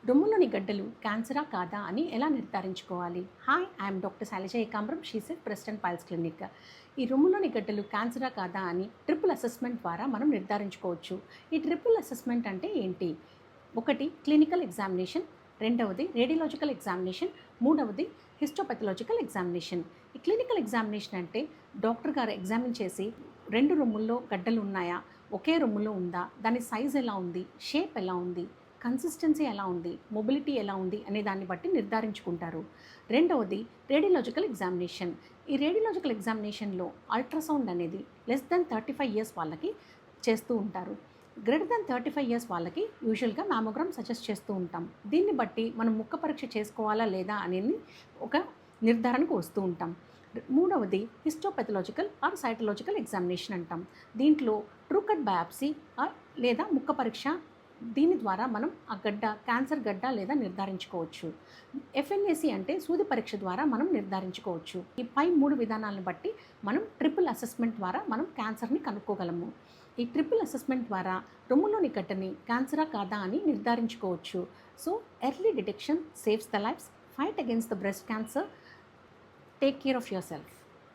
రొమ్ములోని గడ్డలు క్యాన్సరా కాదా అని ఎలా నిర్ధారించుకోవాలి? Hi, I'm doctor Shailaja Ekambaram, షీసెట్ ప్రెస్టన్ పైల్స్ క్లినిక్. ఈ రొమ్ములోని గడ్డలు క్యాన్సరా కాదా అని ట్రిపుల్ అసెస్మెంట్ ద్వారా మనం నిర్ధారించుకోవచ్చు. ఈ ట్రిపుల్ అసెస్మెంట్ అంటే ఏంటి? ఒకటి క్లినికల్ ఎగ్జామినేషన్, రెండవది రేడియలాజికల్ ఎగ్జామినేషన్, మూడవది హిస్టోపెథలాజికల్ ఎగ్జామినేషన్. ఈ క్లినికల్ ఎగ్జామినేషన్ అంటే డాక్టర్ గారు ఎగ్జామిన్ చేసి రెండు రొమ్ముల్లో గడ్డలు ఉన్నాయా, ఒకే రొమ్ములో ఉందా, దాని సైజ్ ఎలా ఉంది, షేప్ ఎలా ఉంది, కన్సిస్టెన్సీ ఎలా ఉంది, మొబిలిటీ ఎలా ఉంది అనే దాన్ని బట్టి నిర్ధారించుకుంటారు. రెండవది రేడియలాజికల్ ఎగ్జామినేషన్. ఈ రేడియలాజికల్ ఎగ్జామినేషన్లో అల్ట్రాసౌండ్ అనేది లెస్ దెన్ 35 ఇయర్స్ వాళ్ళకి చేస్తూ ఉంటారు. గ్రేటర్ దెన్ 35 ఇయర్స్ వాళ్ళకి యూజువల్గా మ్యామోగ్రామ్ సజెస్ట్ చేస్తూ ఉంటాం. దీన్ని బట్టి మనం ముక్క పరీక్ష చేసుకోవాలా లేదా అనేది ఒక నిర్ధారణకు వస్తూ ఉంటాం. మూడవది హిస్టోపెథలాజికల్ ఆర్ సైటలాజికల్ ఎగ్జామినేషన్ అంటాం. దీంట్లో ట్రూ కట్ బయాప్సీ లేదా ముక్క పరీక్ష, దీని ద్వారా మనం ఆ గడ్డ క్యాన్సర్ గడ్డ లేదా నిర్ధారించుకోవచ్చు. ఎఫ్ఎన్ఏసి అంటే సూది పరీక్ష ద్వారా మనం నిర్ధారించుకోవచ్చు. ఈ పై 3 విధానాలను బట్టి మనం ట్రిపుల్ అసెస్మెంట్ ద్వారా మనం క్యాన్సర్ని కనుక్కోగలము. ఈ ట్రిపుల్ అసెస్మెంట్ ద్వారా రొమ్ములోని గడ్డని క్యాన్సరా కాదా అని నిర్ధారించుకోవచ్చు. So early detection saves the lifes. Fight against the breast cancer. Take care of your self.